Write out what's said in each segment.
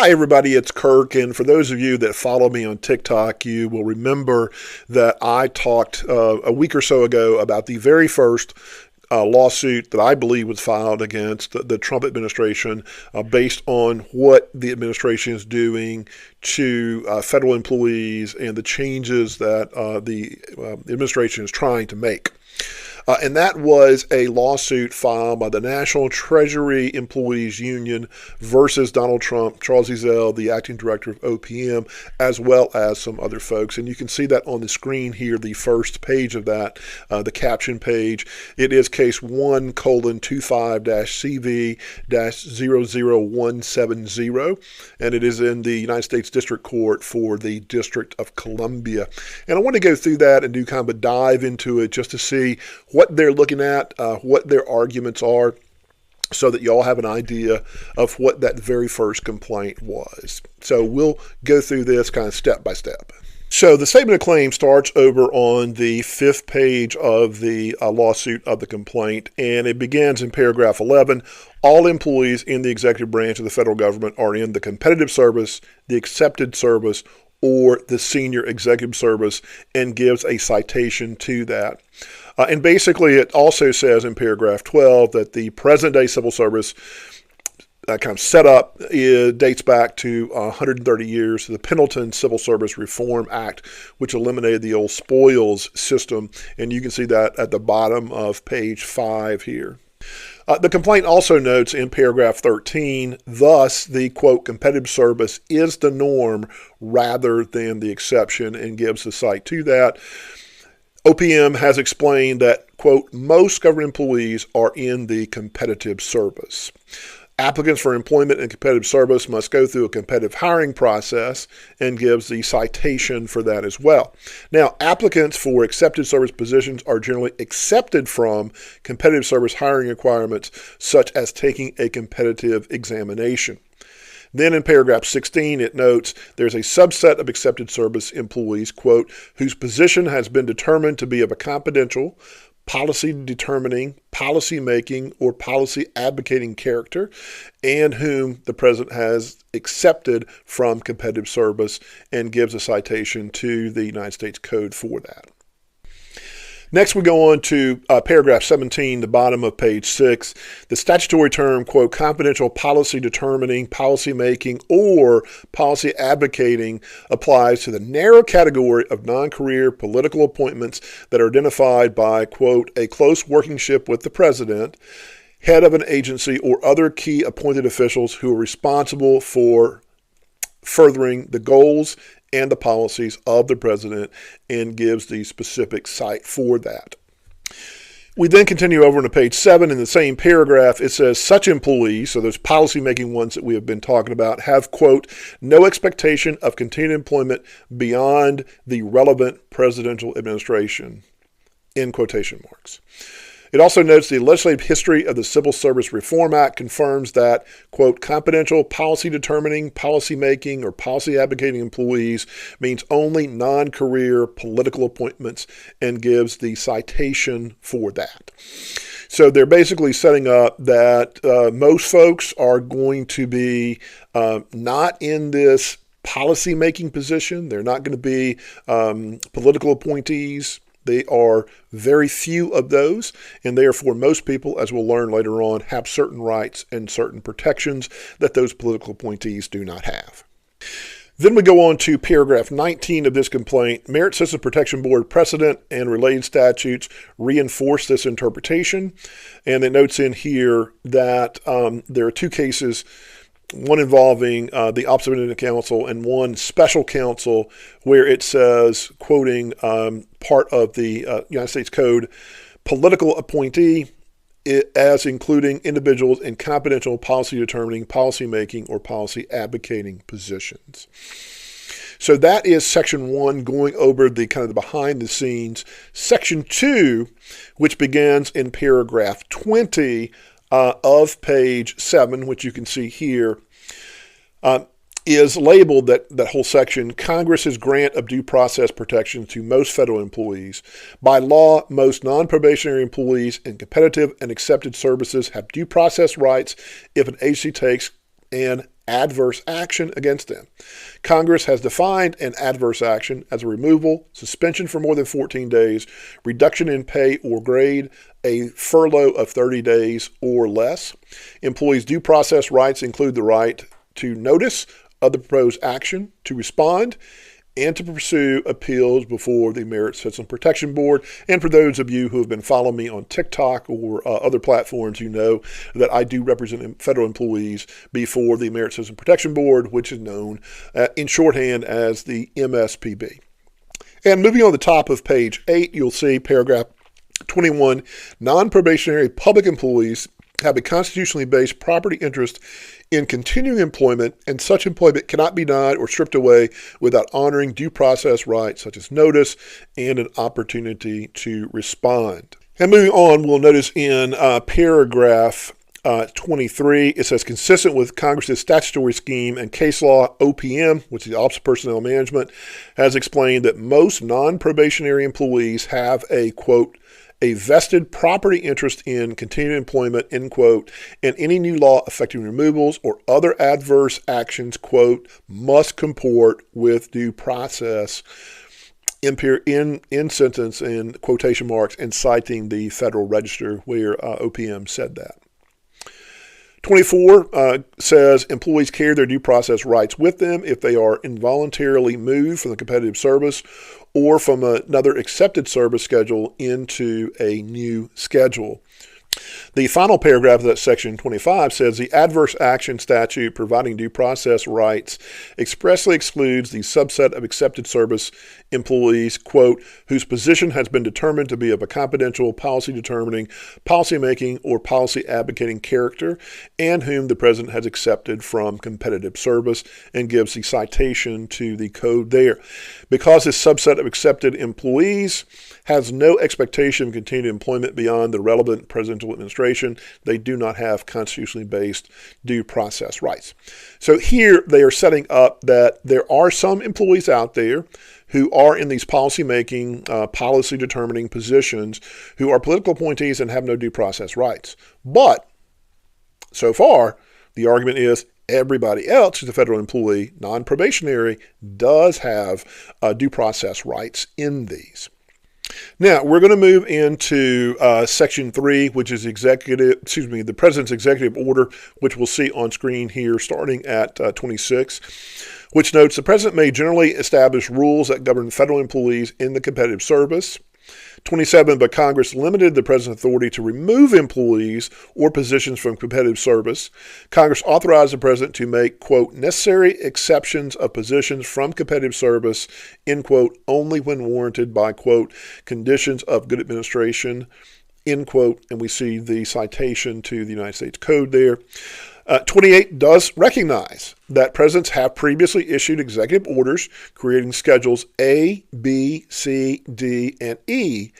Hi, everybody. It's Kirk. And for those of you that follow me on TikTok, you will remember that I talked a week or so ago about the very first lawsuit that I believe was filed against the Trump administration based on what the administration is doing to federal employees and the changes that the administration is trying to make. And that was a lawsuit filed by the National Treasury Employees Union versus Donald Trump, Charles Ezell, the acting director of OPM, as well as some other folks. And you can see that on the screen here, the first page of that, the caption page. It is case 1:25-CV-00170, and it is in the United States District Court for the District of Columbia. And I want to go through that and do kind of a dive into it just to see what they're looking at, what their arguments are, so that you all have an idea of what that very first complaint was. So we'll go through this kind of step by step. So the statement of claim starts over on the 5th page of the lawsuit of the complaint, and it begins in paragraph 11. All employees in the executive branch of the federal government are in the competitive service, the accepted service, or the senior executive service, and gives a citation to that. And basically, it also says in paragraph 12 that the present-day civil service kind of setup dates back to 130 years to the Pendleton Civil Service Reform Act, which eliminated the old spoils system. And you can see that at the bottom of page 5 here. The complaint also notes in paragraph 13, thus the, quote, competitive service is the norm rather than the exception, and gives a cite to that. OPM has explained that, quote, most government employees are in the competitive service. Applicants for employment in competitive service must go through a competitive hiring process, and gives the citation for that as well. Now, applicants for accepted service positions are generally accepted from competitive service hiring requirements, such as taking a competitive examination. Then in paragraph 16, it notes there's a subset of accepted service employees, quote, whose position has been determined to be of a confidential, policy determining, policy making, or policy advocating character, and whom the president has accepted from competitive service, and gives a citation to the United States Code for that. Next, we go on to paragraph 17, the bottom of page 6. The statutory term, quote, confidential policy determining, policy making, or policy advocating applies to the narrow category of non-career political appointments that are identified by, quote, a close workingship with the president, head of an agency, or other key appointed officials who are responsible for furthering the goals and the policies of the president, and gives the specific site for that. We then continue over to page 7. In the same paragraph, it says such employees, so those policy-making ones that we have been talking about, have, quote, no expectation of continued employment beyond the relevant presidential administration, in quotation marks. It also notes the legislative history of the Civil Service Reform Act confirms that, quote, confidential policy determining, policy making, or policy advocating employees means only non-career political appointments, and gives the citation for that. So they're basically setting up that most folks are going to be not in this policy-making position. They're not going to be political appointees. They are very few of those, and therefore most people, as we'll learn later on, have certain rights and certain protections that those political appointees do not have. Then we go on to paragraph 19 of this complaint. Merit System Protection Board precedent and related statutes reinforce this interpretation, and it notes in here that there are 2 cases, one involving the Office of Independent Counsel and one special counsel, where it says, quoting part of the United States Code, political appointee as including individuals in confidential policy determining, policy making, or policy advocating positions. So that is section 1, going over the kind of the behind the scenes. Section 2, which begins in paragraph 20 of page 7, which you can see here, is labeled, that whole section, Congress's grant of due process protection to most federal employees. By law, most non-probationary employees in competitive and accepted services have due process rights if an agency takes an adverse action against them. Congress has defined an adverse action as a removal, suspension for more than 14 days, reduction in pay or grade, a furlough of 30 days or less. Employees' due process rights include the right to notice of the proposed action, to respond, and to pursue appeals before the Merit Citizen Protection Board. And for those of you who have been following me on TikTok or other platforms, you know that I do represent federal employees before the Merit Citizen Protection Board, which is known in shorthand as the MSPB. And moving on the top of page 8, you'll see paragraph 21, non-probationary public employees have a constitutionally based property interest in continuing employment, and such employment cannot be denied or stripped away without honoring due process rights such as notice and an opportunity to respond. And moving on, we'll notice in paragraph 23, it says, consistent with Congress's statutory scheme and case law, OPM, which is the Office of Personnel Management, has explained that most non-probationary employees have a, quote, a vested property interest in continued employment, end quote, and any new law affecting removals or other adverse actions, quote, must comport with due process, in sentence, in quotation marks, and citing the Federal Register where OPM said that. 24 says employees carry their due process rights with them if they are involuntarily moved from the competitive service or from another accepted service schedule into a new schedule. The final paragraph of that section 25 says the adverse action statute providing due process rights expressly excludes the subset of accepted service employees, quote, whose position has been determined to be of a confidential, policy determining, policy making, or policy advocating character, and whom the president has accepted from competitive service, and gives the citation to the code there. Because this subset of accepted employees has no expectation of continued employment beyond the relevant presidential administration, they do not have constitutionally based due process rights. So here they are setting up that there are some employees out there who are in these policy-making, policy-determining positions who are political appointees and have no due process rights. But so far, the argument is everybody else who's a federal employee, non-probationary, does have due process rights in these. Now, we're going to move into Section 3, which is the President's Executive Order, which we'll see on screen here starting at 26, which notes the President may generally establish rules that govern federal employees in the competitive service. 27, but Congress limited the President's authority to remove employees or positions from competitive service. Congress authorized the President to make, quote, necessary exceptions of positions from competitive service, end quote, only when warranted by, quote, conditions of good administration, end quote, and we see the citation to the United States Code there. 28 does recognize that presidents have previously issued executive orders creating schedules A, B, C, D, and E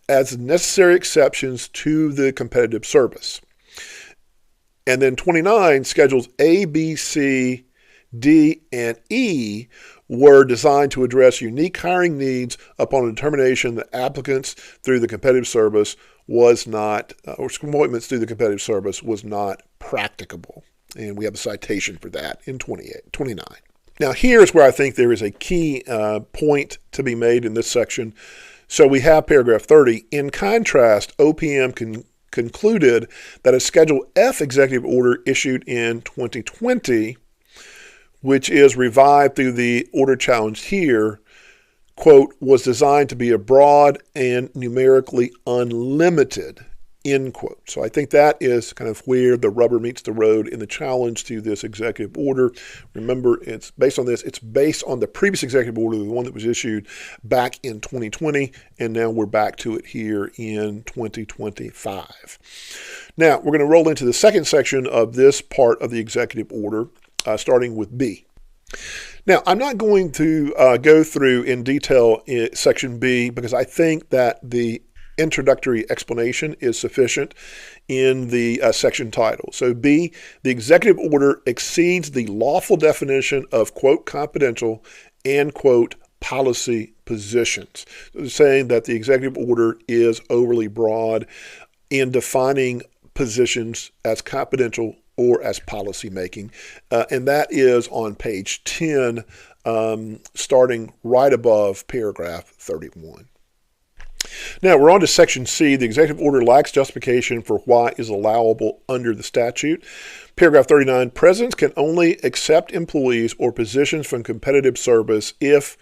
as necessary exceptions to the competitive service. And then 29, schedules A, B, C, D, and E were designed to address unique hiring needs upon a determination that applicants through the competitive service was not, or appointments through the competitive service was not practicable. And we have a citation for that in 29. Now, here's where I think there is a key point to be made in this section. So we have paragraph 30. In contrast, OPM concluded that a Schedule F executive order issued in 2020, which is revived through the order challenged here, quote, was designed to be a broad and numerically unlimited, end quote. So I think that is kind of where the rubber meets the road in the challenge to this executive order. Remember, it's based on this. It's based on the previous executive order, the one that was issued back in 2020, and now we're back to it here in 2025. Now, we're going to roll into the second section of this part of the executive order, starting with B. Now, I'm not going to go through in detail in Section B because I think that the introductory explanation is sufficient in the section title. So B, the executive order exceeds the lawful definition of, quote, confidential and, quote, policy positions. So saying that the executive order is overly broad in defining positions as confidential or as policymaking. And that is on page 10, starting right above paragraph 31. Now we're on to section C. The executive order lacks justification for why is allowable under the statute. Paragraph 39, presidents can only accept employees or positions from competitive service if,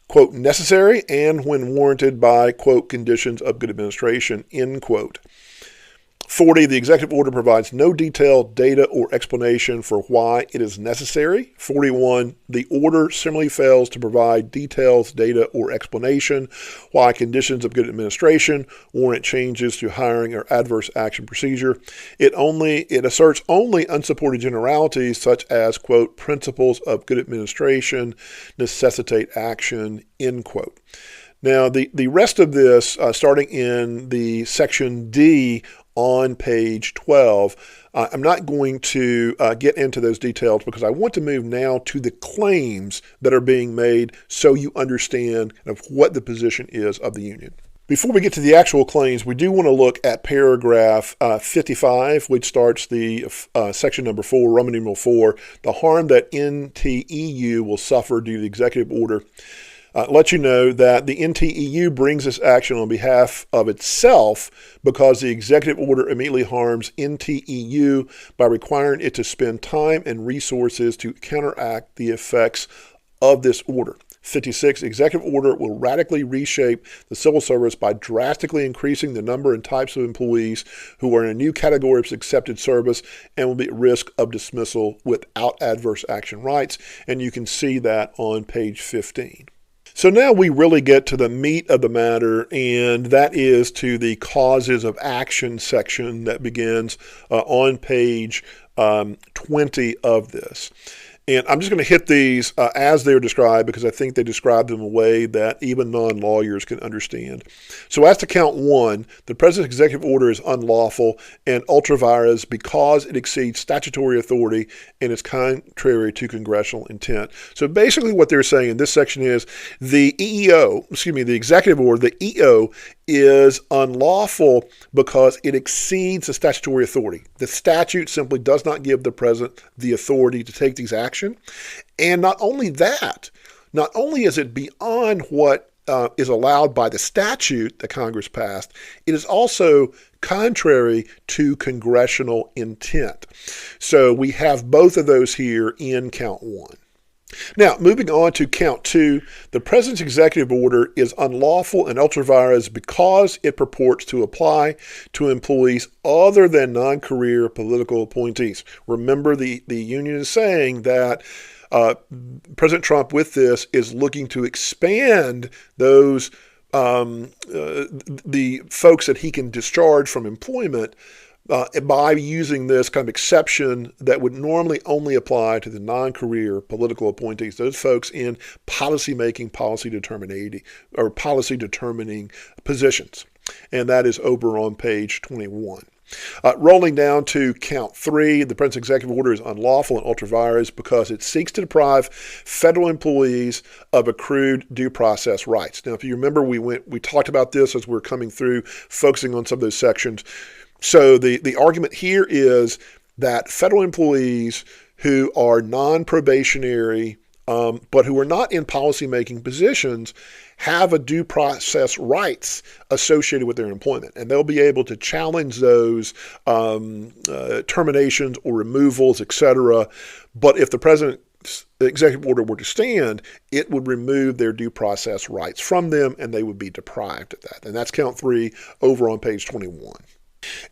quote, necessary and when warranted by, quote, conditions of good administration, end quote. 40, the executive order provides no detailed data or explanation for why it is necessary. 41, the order similarly fails to provide details, data, or explanation why conditions of good administration warrant changes to hiring or adverse action procedure. It asserts only unsupported generalities such as, quote, principles of good administration necessitate action, end quote. Now, the rest of this, starting in the section D on page 12, I'm not going to get into those details because I want to move now to the claims that are being made so you understand of what the position is of the union. Before we get to the actual claims, we do want to look at paragraph 55, which starts the section number 4, Roman numeral 4, the harm that NTEU will suffer due to the executive order. Let you know that the NTEU brings this action on behalf of itself because the executive order immediately harms NTEU by requiring it to spend time and resources to counteract the effects of this order. 56, executive order will radically reshape the civil service by drastically increasing the number and types of employees who are in a new category of accepted service and will be at risk of dismissal without adverse action rights. And you can see that on page 15. So now we really get to the meat of the matter, and that is to the causes of action section that begins on page 20 of this. And I'm just going to hit these as they're described because I think they describe them in a way that even non-lawyers can understand. So as to count 1, the president's executive order is unlawful and ultra vires because it exceeds statutory authority and is contrary to congressional intent. So basically what they're saying in this section is the executive order, the EO, is unlawful because it exceeds the statutory authority. The statute simply does not give the president the authority to take these actions. And not only that, not only is it beyond what is allowed by the statute that Congress passed, it is also contrary to congressional intent. So we have both of those here in count 1. Now, moving on to count 2, the president's executive order is unlawful and ultra vires because it purports to apply to employees other than non-career political appointees. Remember, the union is saying that President Trump with this is looking to expand those the folks that he can discharge from employment by using this kind of exception that would normally only apply to the non-career political appointees, those folks in policy-making, policy determining positions. And that is over on page 21. Rolling down to count 3, the president's executive order is unlawful and ultra vires because it seeks to deprive federal employees of accrued due process rights. Now, if you remember, we talked about this as we're coming through, focusing on some of those sections. So the argument here is that federal employees who are non-probationary but who are not in policy-making positions have a due process rights associated with their employment. And they'll be able to challenge those terminations or removals, etc. But if the president's executive order were to stand, it would remove their due process rights from them and they would be deprived of that. And that's count 3 over on page 21.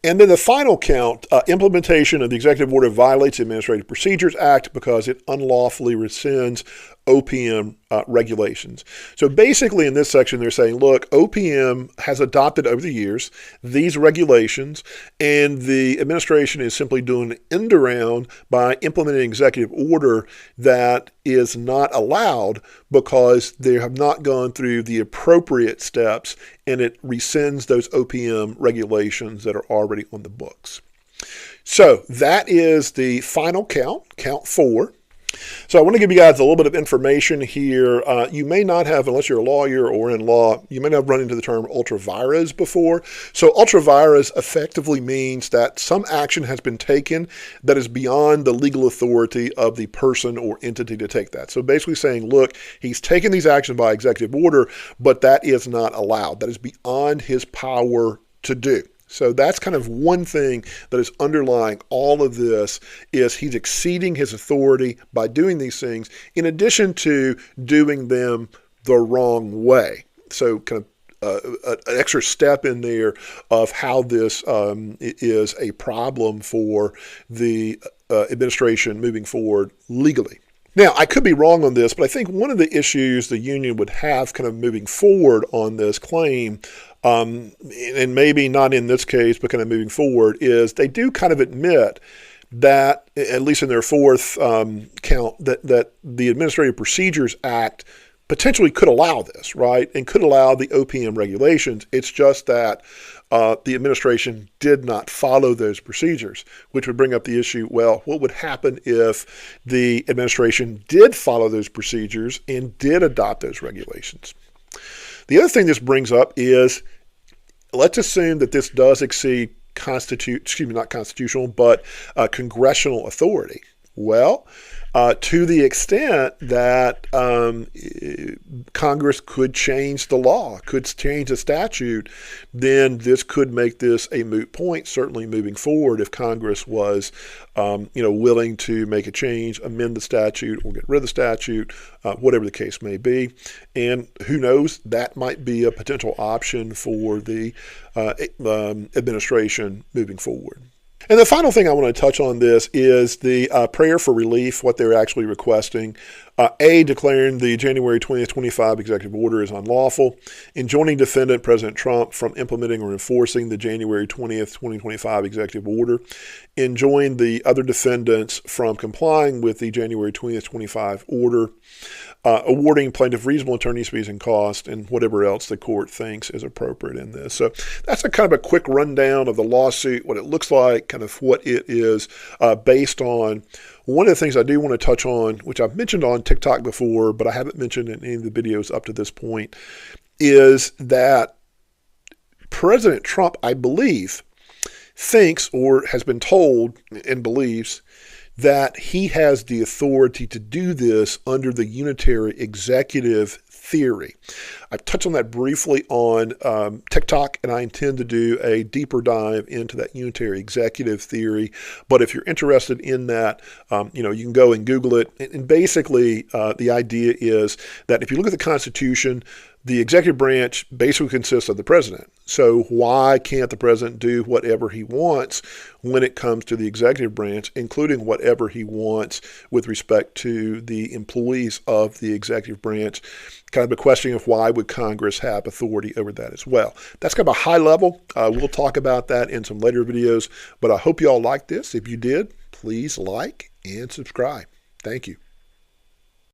And then the final count, implementation of the executive order violates the Administrative Procedures Act because it unlawfully rescinds OPM regulations. So basically in this section, they're saying, look, OPM has adopted over the years these regulations, and the administration is simply doing an end around by implementing an executive order that is not allowed because they have not gone through the appropriate steps, and it rescinds those OPM regulations that are already on the books. So that is the final count, count 4. So I want to give you guys a little bit of information here. You may not have, unless you're a lawyer or in law, you may not have run into the term ultra vires before. So ultra vires effectively means that some action has been taken that is beyond the legal authority of the person or entity to take that. So basically saying, look, he's taken these actions by executive order, but that is not allowed. That is beyond his power to do. So that's kind of one thing that is underlying all of this is he's exceeding his authority by doing these things in addition to doing them the wrong way. So kind of an extra step in there of how this is a problem for the administration moving forward legally. Now, I could be wrong on this, but I think one of the issues the union would have kind of moving forward on this claim, and maybe not in this case, but kind of moving forward, is they do kind of admit that, at least in their fourth count, that the Administrative Procedures Act potentially could allow this, right, and could allow the OPM regulations. It's just that the administration did not follow those procedures, which would bring up the issue, well, what would happen if the administration did follow those procedures and did adopt those regulations? The other thing this brings up is, let's assume that this does exceed not constitutional, but congressional authority. Well, to the extent that Congress could change the law, could change the statute, then this could make this a moot point, certainly moving forward if Congress was willing to make a change, amend the statute, or get rid of the statute, whatever the case may be. And who knows, that might be a potential option for the administration moving forward. And the final thing I want to touch on this is the prayer for relief, what they're actually requesting. Declaring the January 20th, 25 executive order is unlawful, enjoining defendant President Trump from implementing or enforcing the January 20th, 2025 executive order, enjoin the other defendants from complying with the January 20th, 25 order, awarding plaintiff reasonable attorney's fees and costs, and whatever else the court thinks is appropriate in this. So that's a kind of a quick rundown of the lawsuit, what it looks like, kind of what it is based on. One of the things I do want to touch on, which I've mentioned on TikTok before, but I haven't mentioned in any of the videos up to this point, is that President Trump, I believe, thinks or has been told and believes that he has the authority to do this under the unitary executive theory. I've touched on that briefly on TikTok, and I intend to do a deeper dive into that unitary executive theory. But if you're interested in that, you can go and Google it. And basically, the idea is that if you look at the Constitution, the executive branch basically consists of the president. So why can't the president do whatever he wants when it comes to the executive branch, including whatever he wants with respect to the employees of the executive branch? Kind of a question of why would Congress have authority over that as well. That's kind of a high level. We'll talk about that in some later videos, but I hope you all liked this. If you did, please like and subscribe. Thank you.